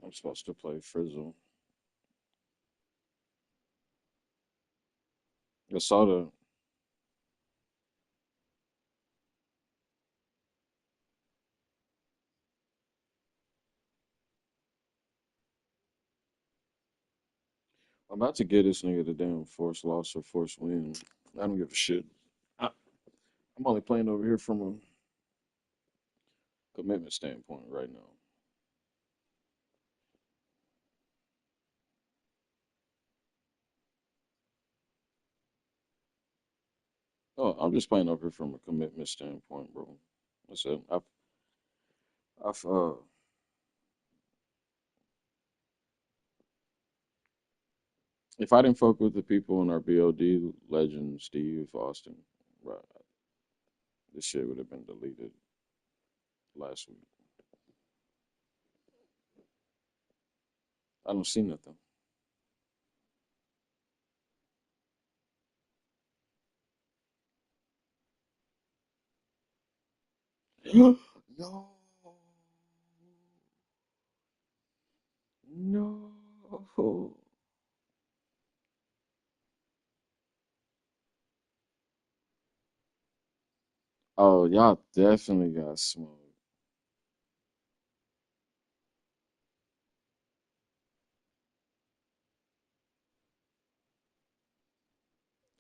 I'm supposed to play Frizzle. I saw the. I'm about to get this nigga the damn force loss or force win. I don't give a shit. I, I'm only playing over here from a commitment standpoint right now. Oh, I'm just playing over here from a commitment standpoint, bro. That's it. I've if I didn't fuck with the people in our BOD, Legend, Steve, Austin, right, this shit would have been deleted last week. I don't see nothing. No, no. Oh, y'all definitely got smoked.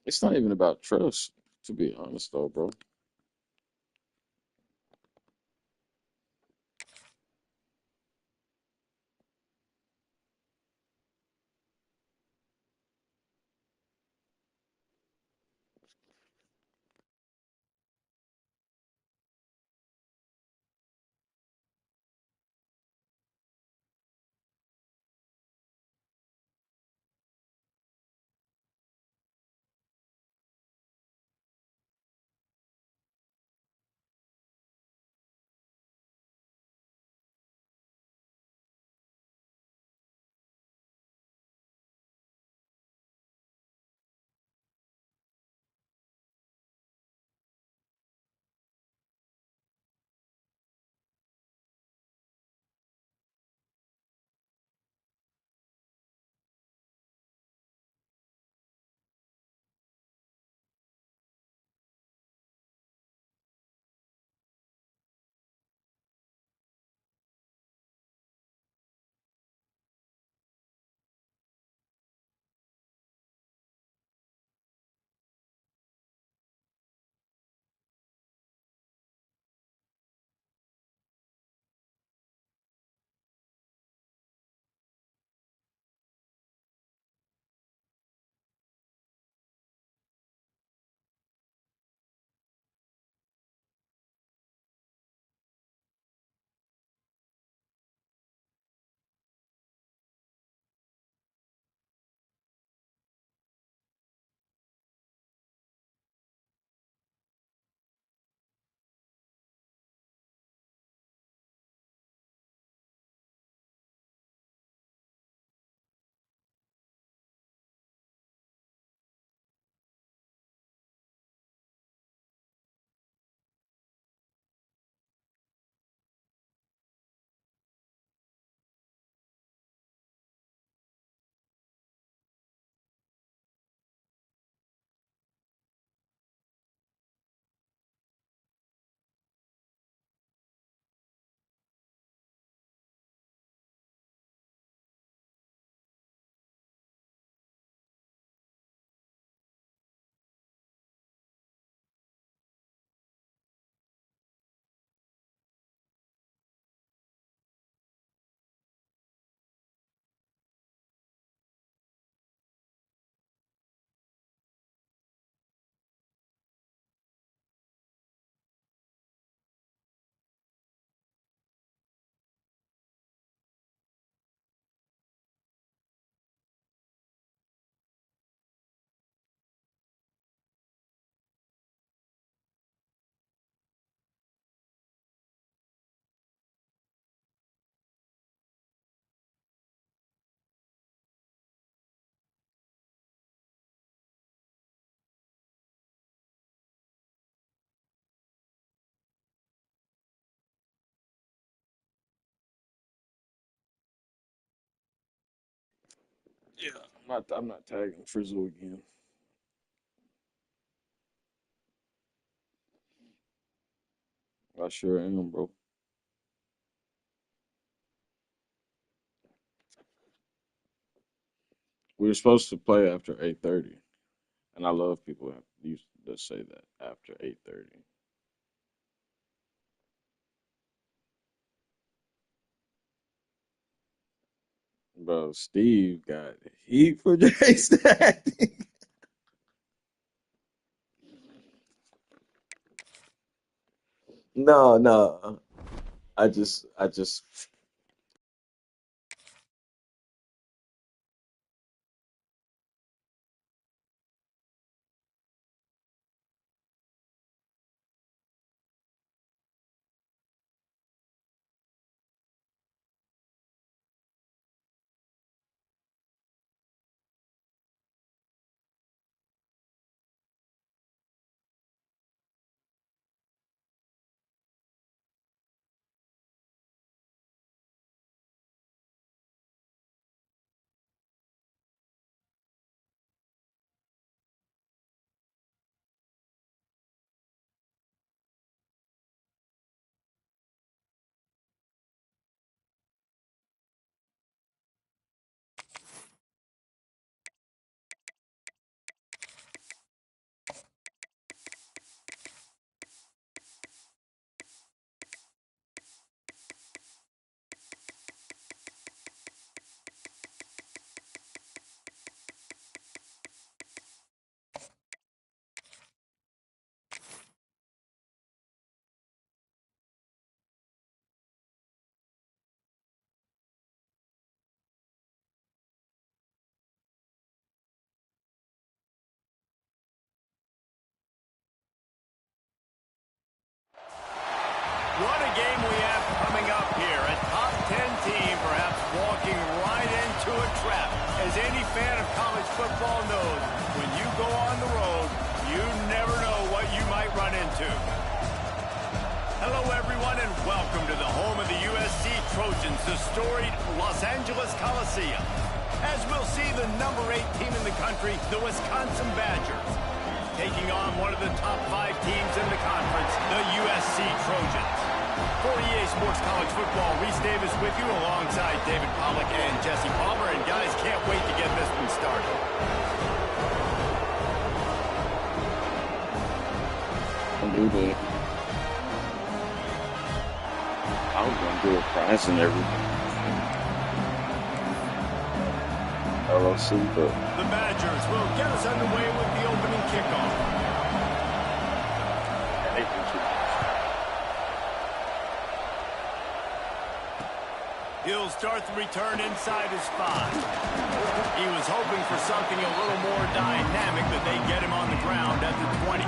It's not even about trust, to be honest, though, bro. Yeah, I'm not tagging Frizzle again. I sure am, bro. We were supposed to play after 8:30, and I love people that used to say that after 8:30. Bro, Steve got heat for Jason. No, no. I just What a game we have coming up here. A top 10 team perhaps walking right into a trap. As any fan of college football knows, when you go on the road, you never know what you might run into. Hello, everyone, and welcome to the home of the USC Trojans, the storied Los Angeles Coliseum. As we'll see, the number 8 team in the country, the Wisconsin Badgers, taking on one of the top 5 teams in the conference, the USC Trojans. For EA Sports College Football, Reese Davis with you alongside David Pollack and Jesse Palmer. And guys, can't wait to get this one started. do the. I was gonna do a prize and everything. LLC, but The Badgers will get us underway with the opening kickoff. they can shoot. He'll start the return inside his 5. He was hoping for something a little more dynamic, but they get him on the ground at the 20.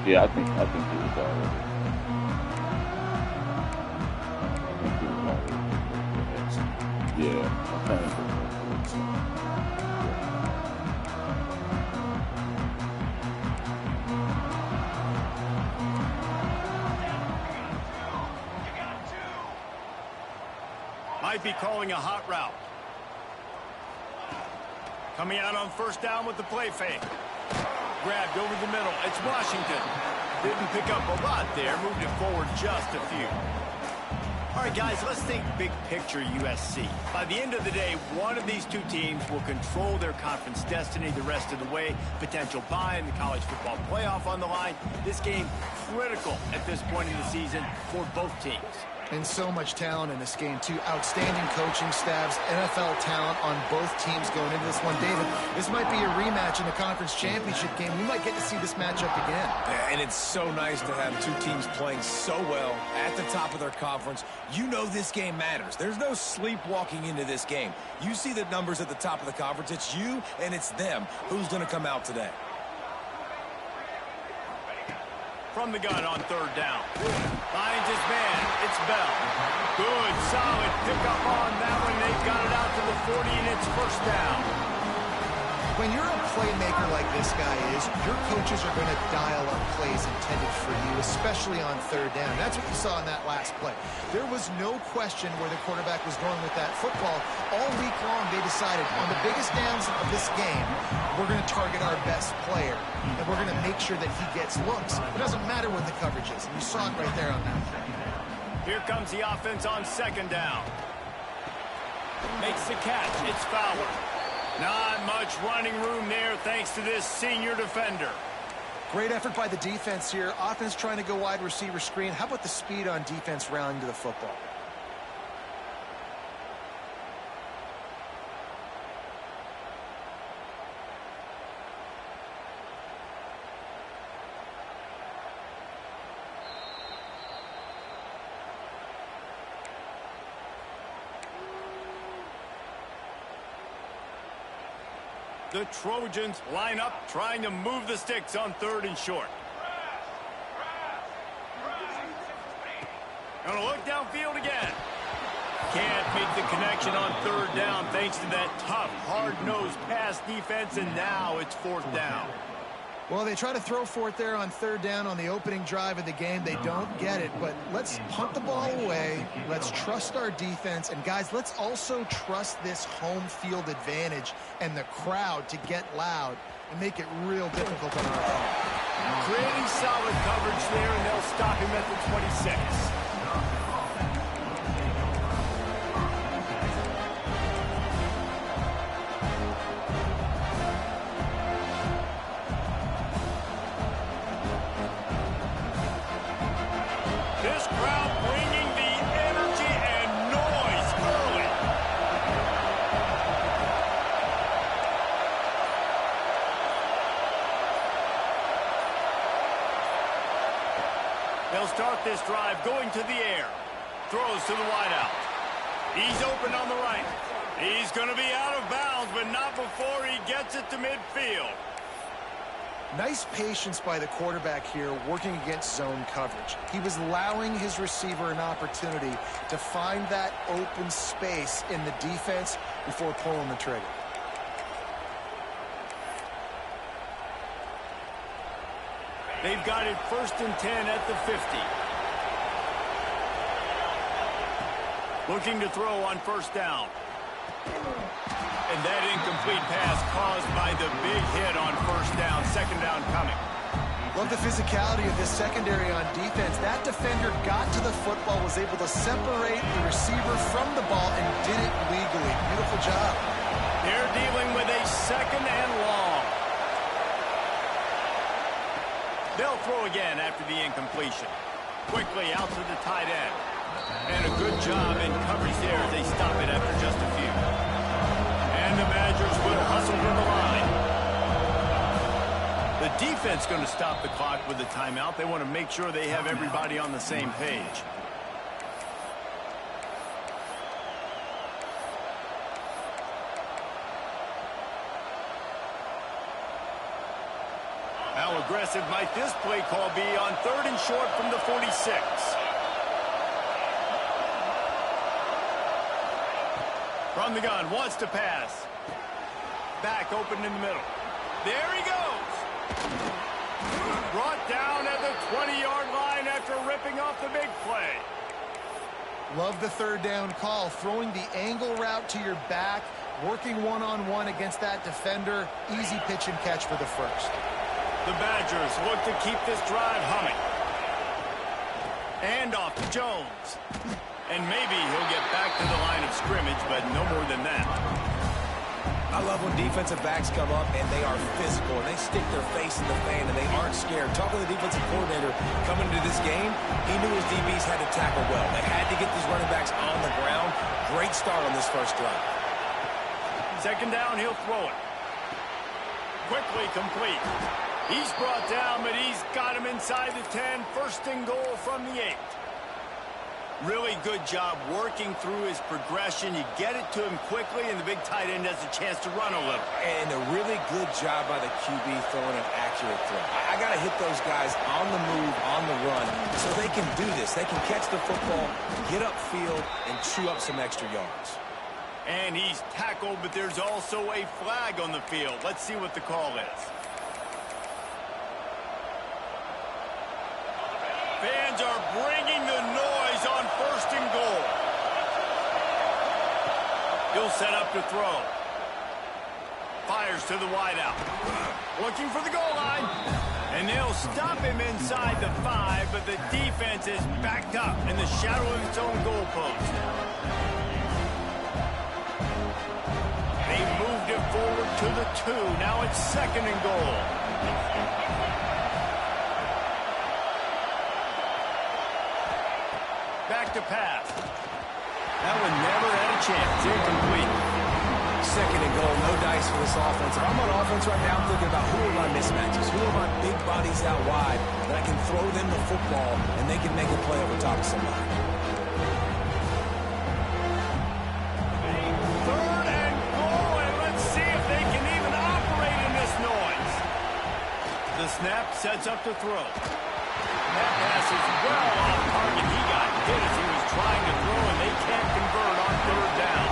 Yeah, I think he was already. I think he was already. Yeah, I'm kind of. Might be calling a hot route. Coming out on first down with the play fake. Grabbed over the middle. It's Washington. Didn't pick up a lot there. Moved it forward just a few. All right, guys, let's think big picture USC. By the end of the day, one of these two teams will control their conference destiny the rest of the way. Potential bye in the college football playoff on the line. This game critical at this point in the season for both teams. And so much talent in this game, too. Outstanding coaching staffs, NFL talent on both teams going into this one. David, this might be a rematch in the conference championship game. We might get to see this matchup again. Yeah, and it's so nice to have two teams playing so well at the top of their conference. You know this game matters. There's no sleepwalking into this game. You see the numbers at the top of the conference. It's you and it's them. Who's going to come out today? From the gun on third down. Finds his man. It's Bell. Good, solid pickup on that one. They've got it out to the 40, and it's first down. When you're a playmaker like this guy is, your coaches are going to dial up plays intended for you, especially on third down. That's what you saw in that last play. There was no question where the quarterback was going with that football. All week long, they decided on the biggest downs of this game, we're going to target our best player, and we're going to make sure that he gets looks. It doesn't matter what the coverage is, and you saw it right there on that play. Here comes the offense on second down. Makes the catch. It's Fowler. Not much running room there thanks to this senior defender. Great effort by the defense here. Offense trying to go wide receiver screen. How about the speed on defense rallying to the football? The Trojans line up, trying to move the sticks on third and short. Gonna look downfield again. Can't make the connection on third down thanks to that tough, hard-nosed pass defense, and now it's fourth down. Well, they try to throw for it there on third down on the opening drive of the game. They don't get it, but let's punt the ball away. Let's trust our defense. And, guys, let's also trust this home field advantage and the crowd to get loud and make it real difficult on our opponent. Pretty solid coverage there, and they'll stop him at the 26. This crowd bringing the energy and noise early. They'll start this drive going to the air. Throws to the wideout. He's open on the right. He's going to be out of bounds, but not before he gets it to midfield. Nice patience by the quarterback here working against zone coverage. He was allowing his receiver an opportunity to find that open space in the defense before pulling the trigger. They've got it 1st and 10 at the 50. Looking to throw on first down. And that incomplete pass caused by the big hit on first down. Second down coming. Love the physicality of this secondary on defense. That defender got to the football, was able to separate the receiver from the ball, and did it legally. Beautiful job. They're dealing with a second and long. They'll throw again after the incompletion. Quickly out to the tight end. And a good job in coverage there as they stop it after just a few. And the Badgers will hustle to the line. The defense going to stop the clock with a timeout. They want to make sure they have everybody on the same page. How aggressive might this play call be on third and short from the 46? From the gun, wants to pass. Back open in the middle. There he goes. Brought down at the 20-yard line after ripping off the big play. Love the third down call. Throwing the angle route to your back, working one-on-one against that defender. Easy pitch and catch for the first. The Badgers look to keep this drive humming. And off to Jones. And maybe he'll get back to the line of scrimmage, but no more than that. I love when defensive backs come up and they are physical and they stick their face in the fan and they aren't scared. Talking to the defensive coordinator coming into this game, he knew his DBs had to tackle well. They had to get these running backs on the ground. Great start on this first drive. Second down, he'll throw it. Quickly complete. He's brought down, but he's got him inside the 10. First and goal from the 8. Really good job working through his progression. You get it to him quickly, and the big tight end has a chance to run a little. And a really good job by the QB throwing an accurate throw. I got to hit those guys on the move, on the run, so they can do this. They can catch the football, get upfield, and chew up some extra yards. And he's tackled, but there's also a flag on the field. Let's see what the call is. Fans are bringing the noise on 1st and goal. He'll set up to throw. Fires to the wideout. Looking for the goal line. And they'll stop him inside the 5, but the defense is backed up in the shadow of its own goalpost. They moved it forward to the 2. Now it's 2nd and goal. Back to pass. That one never had a chance. Incomplete. 2nd and goal, no dice for this offense. If I'm on offense right now, I'm thinking about who are my mismatches, who are my big bodies out wide that I can throw them the football and they can make a play over top of somebody. 3rd and goal, and let's see if they can even operate in this noise. The snap sets up to throw. That pass is well off target. He got hit as he was trying to throw, and they can't convert on 3rd down.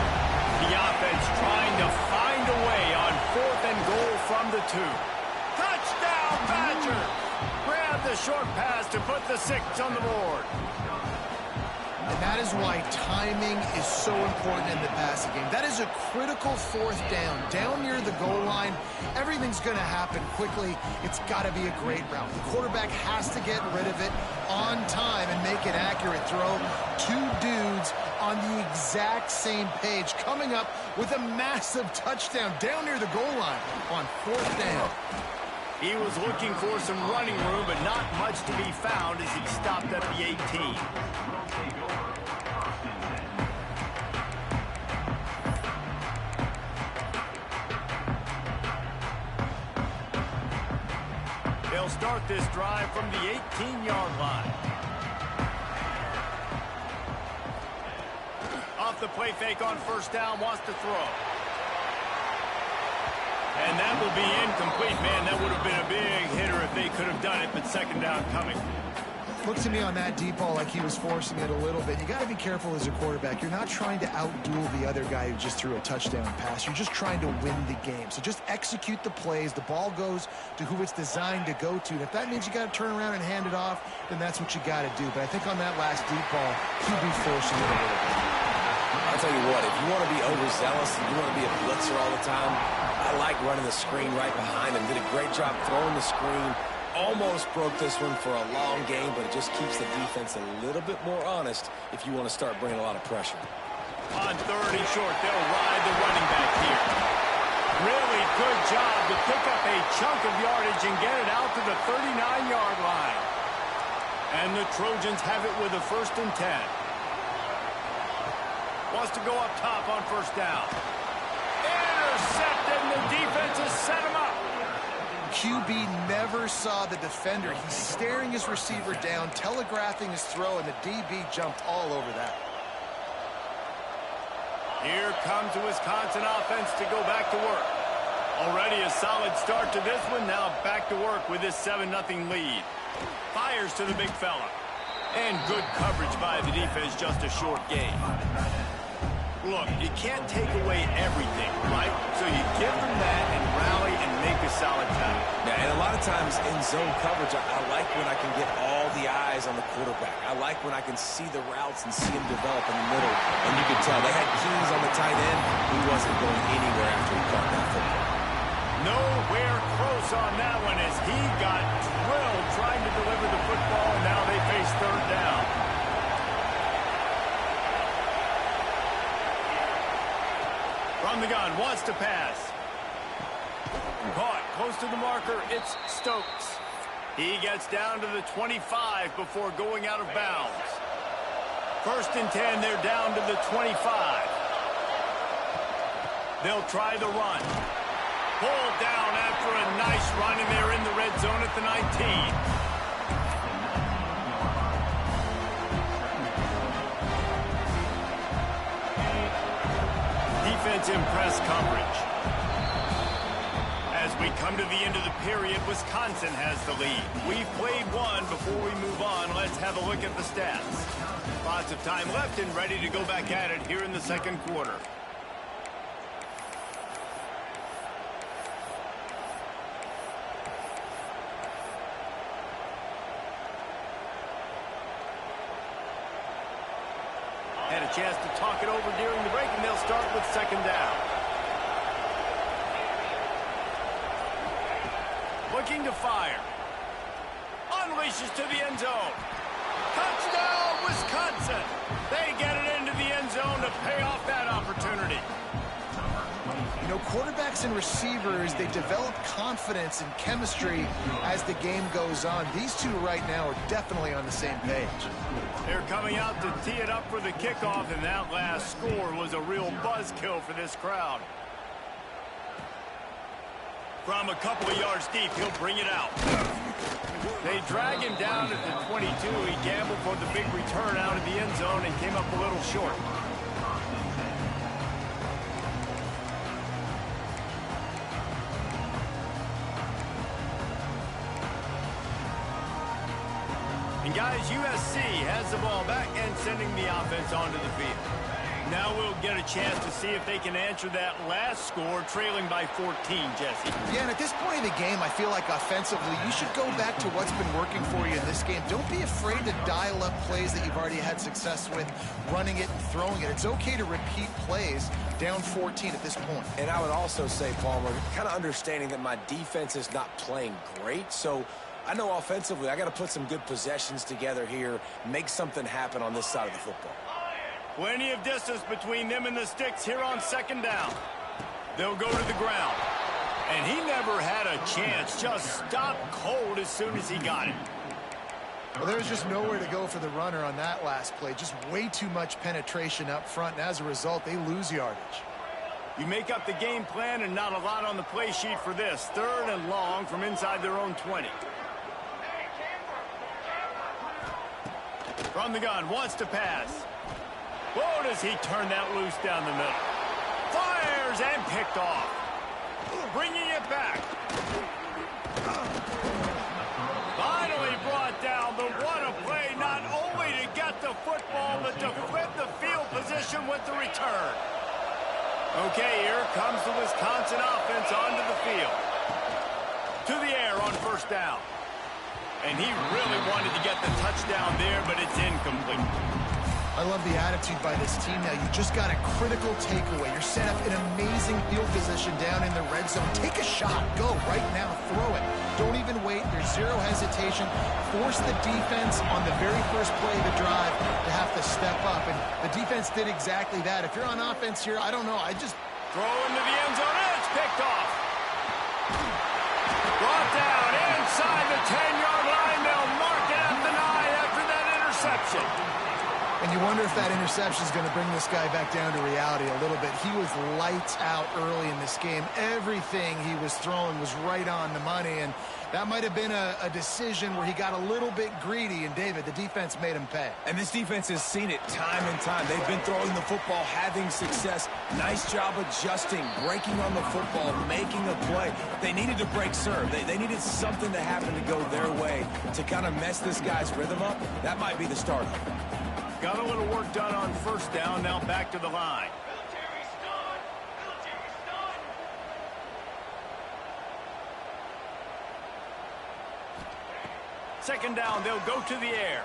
The offense trying to find a way on 4th and goal from the 2. Touchdown, Badger! Grab the short pass to put the 6 on the board. And that is why timing is so important in the passing game. That is a critical 4th down. Down near the goal line, everything's going to happen quickly. It's got to be a great route. The quarterback has to get rid of it on time and make an accurate throw. 2 dudes on the exact same page, coming up with a massive touchdown down near the goal line on 4th down. He was looking for some running room, but not much to be found as he stopped at the 18. They'll start this drive from the 18-yard line. Off the play fake on 1st down, wants to throw. And that will be incomplete. Man, that would have been a big hitter if they could have done it, but 2nd down coming. Looked to me on that deep ball like he was forcing it a little bit. You got to be careful as a quarterback. You're not trying to outduel the other guy who just threw a touchdown pass. You're just trying to win the game. So just execute the plays. The ball goes to who it's designed to go to. And if that means you got to turn around and hand it off, then that's what you got to do. But I think on that last deep ball, he'll be forcing it a little bit. I'll tell you what, if you want to be overzealous and you want to be a blitzer all the time, I like running the screen right behind him. Did a great job throwing the screen. Almost broke this one for a long game, but it just keeps the defense a little bit more honest if you want to start bringing a lot of pressure. On 3rd and short, they'll ride the running back here. Really good job to pick up a chunk of yardage and get it out to the 39-yard line. And the Trojans have it with a 1st and 10. Wants to go up top on 1st down. Intercepted, and the defense has set him up. QB never saw the defender. He's staring his receiver down, telegraphing his throw, and the DB jumped all over that. Here comes the Wisconsin offense to go back to work. Already a solid start to this one. Now back to work with this 7-0 lead. Fires to the big fella. And good coverage by the defense, just a short gain. Look, you can't take away everything, right? So you give them that and rally and make a solid tackle. Yeah, and a lot of times in zone coverage, I like when I can get all the eyes on the quarterback. I like when I can see the routes and see him develop in the middle. And you can tell they had keys on the tight end. He wasn't going anywhere after he caught that football. Nowhere close on that one as he got drilled trying to deliver the football, and now they face 3rd down. From the gun, wants to pass. Caught close to the marker, it's Stokes. He gets down to the 25 before going out of bounds. 1st and 10, they're down to the 25. They'll try the run. Pulled down after a nice run, and they're in the red zone at the 19. Defense in press coverage. As we come to the end of the period, Wisconsin has the lead. We've played one. Before we move on, let's have a look at the stats. Lots of time left and ready to go back at it here in the 2nd quarter. Had a chance to talk it over during the break, and they'll start with second down. Looking to fire. Unleashes to the end zone. Touchdown, Wisconsin! They get it into the end zone to pay off that opportunity. You know, quarterbacks and receivers, they develop confidence and chemistry as the game goes on. These two right now are definitely on the same page. They're coming out to tee it up for the kickoff, and that last score was a real buzzkill for this crowd. From a couple of yards deep, he'll bring it out. They drag him down at the 22. He gambled for the big return out of the end zone and came up a little short. And guys, USC has the ball back and sending the offense onto the field. Now we'll get a chance to see if they can answer that last score, trailing by 14, Jesse. Yeah, and at this point in the game, I feel like offensively, you should go back to what's been working for you in this game. Don't be afraid to dial up plays that you've already had success with, running it and throwing it. It's okay to repeat plays down 14 at this point. And I would also say, Palmer, kind of understanding that my defense is not playing great, so I know offensively I got to put some good possessions together here, make something happen on this side of the football. Plenty of distance between them and the sticks here on second down. They'll go to the ground. And he never had a chance. Just stopped cold as soon as he got it. Well, there's just nowhere to go for the runner on that last play. Just way too much penetration up front, and as a result, they lose yardage. You make up the game plan and not a lot on the play sheet for this. Third and long from inside their own 20. From the gun, wants to pass. Whoa, does he turn that loose down the middle. Fires and picked off. Bringing it back. Finally brought down, but what a play, not only to get the football, but to flip the field position with the return. Okay, here comes the Wisconsin offense onto the field. To the air on first down. And he really wanted to get the touchdown there, but it's incomplete. I love the attitude by this team now. You just got a critical takeaway. You're set up in amazing field position down in the red zone. Take a shot. Go right now. Throw it. Don't even wait. There's zero hesitation. Force the defense on the very first play of the drive to have to step up. And the defense did exactly that. If you're on offense here, I don't know. I just throw into the end zone. And it's picked off. Brought down inside the 10-yard line. They'll mark it at the 9 after that interception. And you wonder if that interception is going to bring this guy back down to reality a little bit. He was lights out early in this game. Everything he was throwing was right on the money, and that might have been a decision where he got a little bit greedy, and David, the defense made him pay. And this defense has seen it time and time. They've been throwing the football, having success. Nice job adjusting, breaking on the football, making a play. They needed to break serve. They needed something to happen to go their way to kind of mess this guy's rhythm up. That might be the start of it. Got a little work done on first down, now back to the line. Second down, they'll go to the air.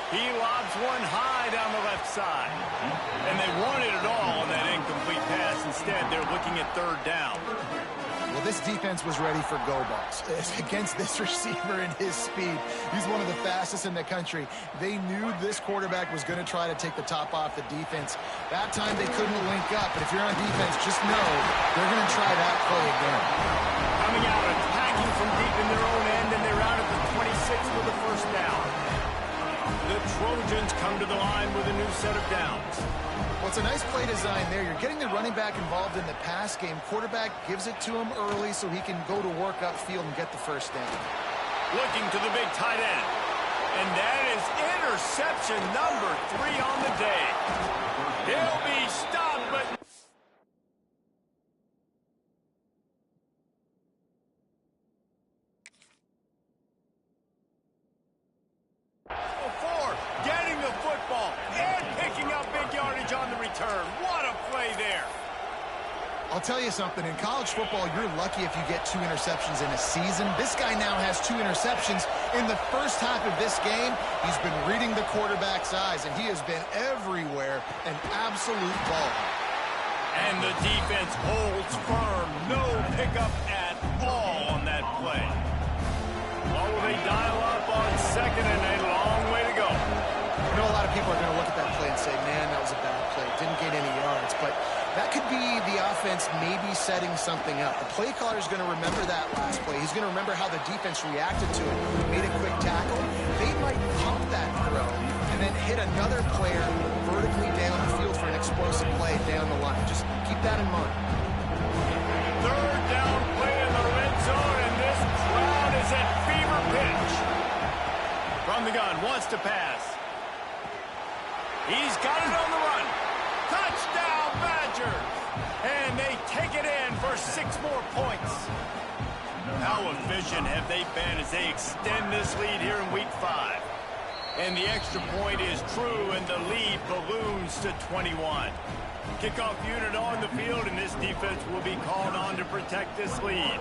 He lobs one high down the left side. And they wanted it all on that incomplete pass. Instead, they're looking at third down. Well, this defense was ready for go balls. Against this receiver and his speed, he's one of the fastest in the country. They knew this quarterback was going to try to take the top off the defense. That time they couldn't link up, but if you're on defense, just know they're going to try that play again. Coming out, attacking from deep in their own end, and they're out at the 26 for the first down. The Trojans come to the line with a new set of downs. Well, it's a nice play design there. You're getting the running back involved in the pass game. Quarterback gives it to him early so he can go to work upfield and get the first down. Looking to the big tight end. And that is interception number 3 on the day. He'll be stopped, but before getting the football and picking up big yardage on the return. What a play there. I'll tell you something. In college football, you're lucky if you get 2 interceptions in a season. This guy now has 2 interceptions. In the first half of this game, he's been reading the quarterback's eyes, and he has been everywhere, an absolute ball. And the defense holds firm. No pickup at all on that play. Well, will they dial up on second and a long way to go? I know a lot of people are going to look at that play and say, man, that was a bad play. Didn't get any yards. But that could be the offense maybe setting something up. The play caller is going to remember that last play. He's going to remember how the defense reacted to it. Made a quick tackle. They might pump that throw and then hit another player vertically down the field for an explosive play down the line. Just keep that in mind. Third down play in the red zone, and this crowd is at fever pitch. From the gun, wants to pass. He's got it on the run. Touchdown, Badgers! And they take it in for 6 more points. How efficient have they been as they extend this lead here in Week 5? And the extra point is true, and the lead balloons to 21. Kickoff unit on the field, and this defense will be called on to protect this lead.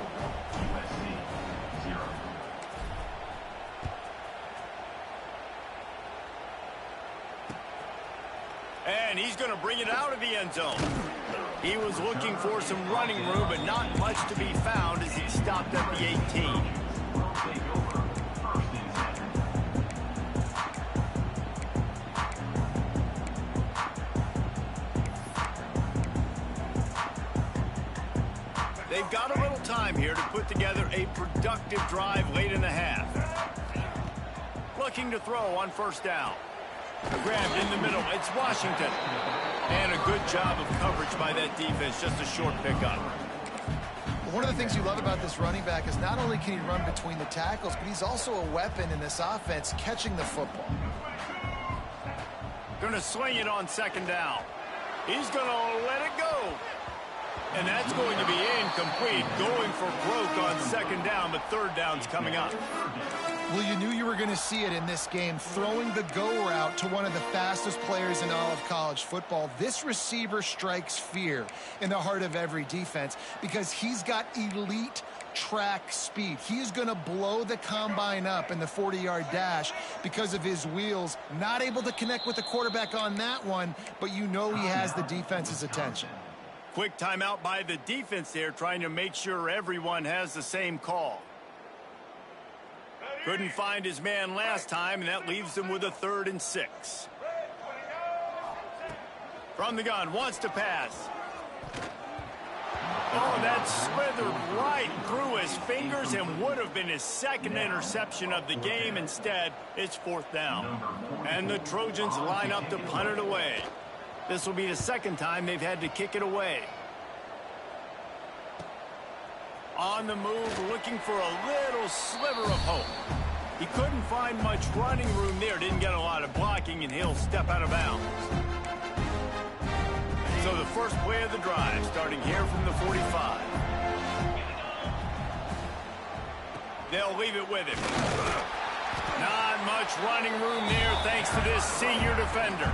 And he's going to bring it out of the end zone. He was looking for some running room, but not much to be found as he stopped at the 18. They've got a little time here to put together a productive drive late in the half. Looking to throw on first down. Grabbed in the middle. It's Washington. And a good job of coverage by that defense. Just a short pickup. One of the things you love about this running back is not only can he run between the tackles, but he's also a weapon in this offense catching the football. Going to swing it on second down. He's going to let it go. And that's going to be incomplete. Going for broke on second down, but third down's coming up. Well, you knew you were going to see it in this game, throwing the go route to one of the fastest players in all of college football. This receiver strikes fear in the heart of every defense because he's got elite track speed. He's going to blow the combine up in the 40-yard dash because of his wheels. Not able to connect with the quarterback on that one, but you know he has the defense's attention. Quick timeout by the defense there, trying to make sure everyone has the same call. Couldn't find his man last time, and that leaves him with a 3rd and 6. From the gun, wants to pass. Oh, that slithered right through his fingers and would have been his 2nd interception of the game. Instead, it's 4th down. And the Trojans line up to punt it away. This will be the 2nd time they've had to kick it away. On the move, looking for a little sliver of hope. He couldn't find much running room there. Didn't get a lot of blocking, and he'll step out of bounds. So the first play of the drive, starting here from the 45. They'll leave it with him. Not much running room there thanks to this senior defender.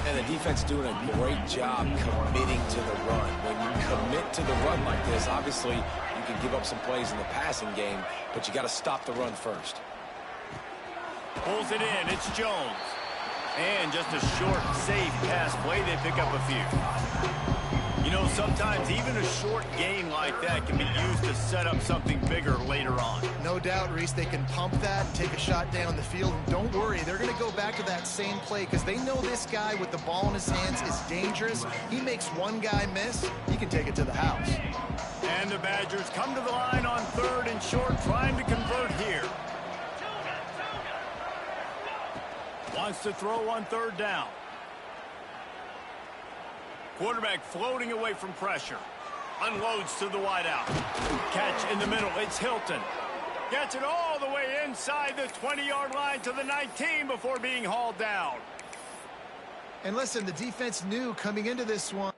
And the defense doing a great job committing to the run. When you commit to the run like this, obviously you can give up some plays in the passing game, but you got to stop the run first. Pulls it in. It's Jones. And just a short, safe pass play. They pick up a few. You know, sometimes even a short gain like that can be used to set up something bigger later on. No doubt, Reese, they can pump that, take a shot down the field. And don't worry, they're going to go back to that same play because they know this guy with the ball in his hands is dangerous. He makes one guy miss, he can take it to the house. And the Badgers come to the line on 3rd and short, trying to convert here. Wants to throw on 3rd down. Quarterback floating away from pressure. Unloads to the wideout. Catch in the middle. It's Hilton. Gets it all the way inside the 20-yard line to the 19 before being hauled down. And listen, the defense knew coming into this one.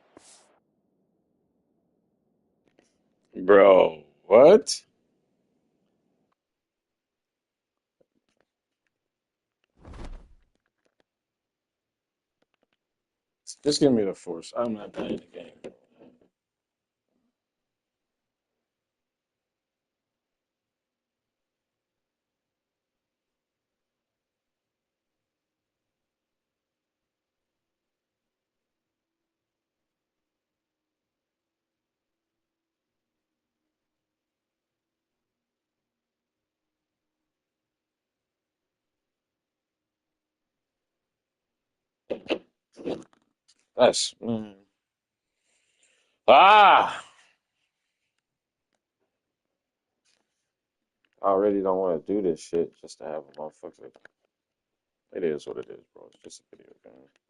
Bro, what? Just give me the force. I'm not playing the game. That's ah. I already don't want to do this shit just to have a motherfucker. It is what it is, bro. It's just a video game.